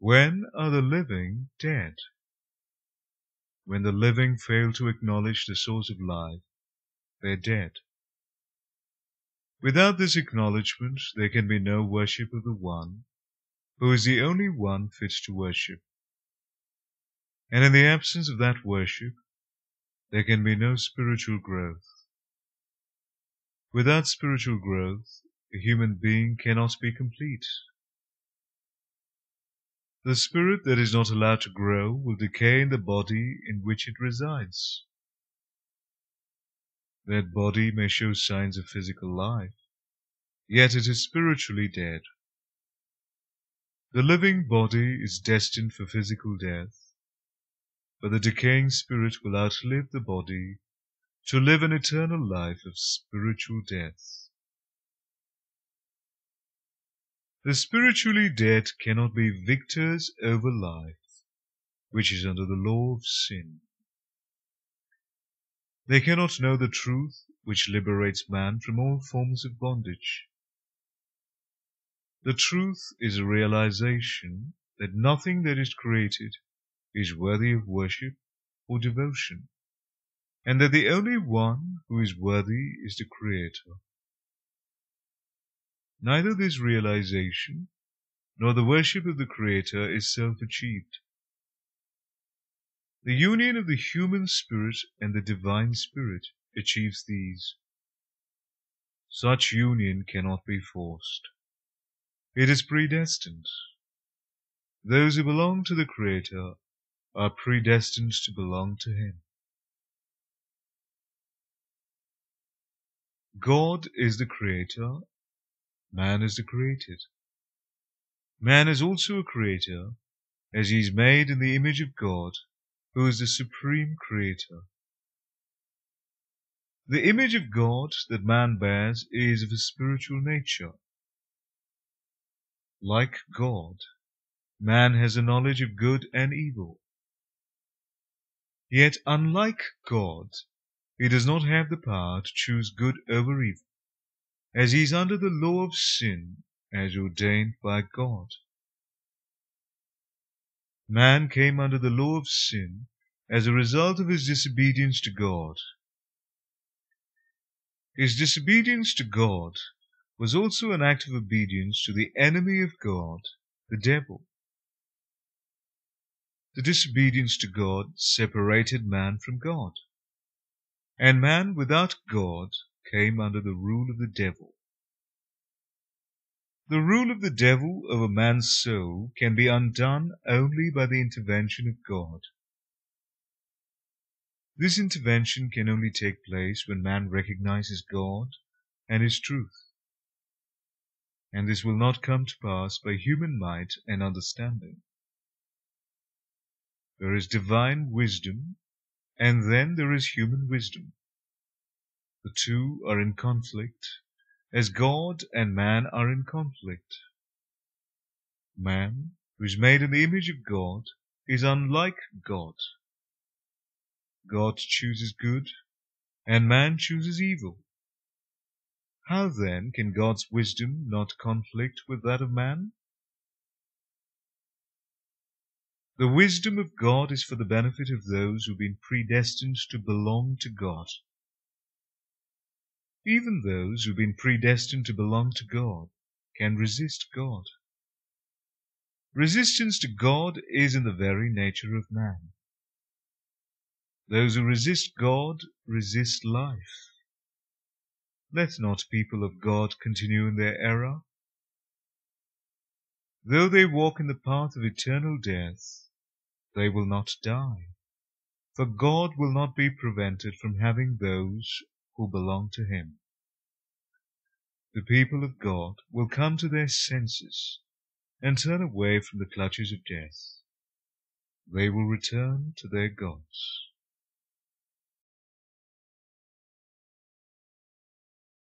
When are the living dead? When the living fail to acknowledge the source of life, they're dead. Without this acknowledgement, there can be no worship of the One, who is the only one fit to worship. And in the absence of that worship, there can be no spiritual growth. Without spiritual growth, a human being cannot be complete. The spirit that is not allowed to grow will decay in the body in which it resides. That body may show signs of physical life, yet it is spiritually dead. The living body is destined for physical death, but the decaying spirit will outlive the body to live an eternal life of spiritual death. The spiritually dead cannot be victors over life, which is under the law of sin. They cannot know the truth which liberates man from all forms of bondage. The truth is a realization that nothing that is created is worthy of worship or devotion, and that the only one who is worthy is the Creator. Neither this realization nor the worship of the Creator is self-achieved. The union of the human spirit and the divine spirit achieves these. Such union cannot be forced. It is predestined. Those who belong to the Creator are predestined to belong to Him. God is the Creator, man is the created. Man is also a creator, as he is made in the image of God, who is the supreme Creator. The image of God that man bears is of a spiritual nature. Like God, man has a knowledge of good and evil. Yet, unlike God, he does not have the power to choose good over evil, as he is under the law of sin as ordained by God. Man came under the law of sin as a result of his disobedience to God. His disobedience to God was also an act of obedience to the enemy of God, the devil. The disobedience to God separated man from God, and man without God came under the rule of the devil. The rule of the devil over man's soul can be undone only by the intervention of God. This intervention can only take place when man recognizes God and His truth. And this will not come to pass by human might and understanding. There is divine wisdom, and then there is human wisdom. The two are in conflict, as God and man are in conflict. Man, who is made in the image of God, is unlike God. God chooses good, and man chooses evil. How then can God's wisdom not conflict with that of man? The wisdom of God is for the benefit of those who have been predestined to belong to God. Even those who have been predestined to belong to God can resist God. Resistance to God is in the very nature of man. Those who resist God resist life. Let not people of God continue in their error. Though they walk in the path of eternal death, they will not die, for God will not be prevented from having those who belong to Him. The people of God will come to their senses and turn away from the clutches of death. They will return to their gods.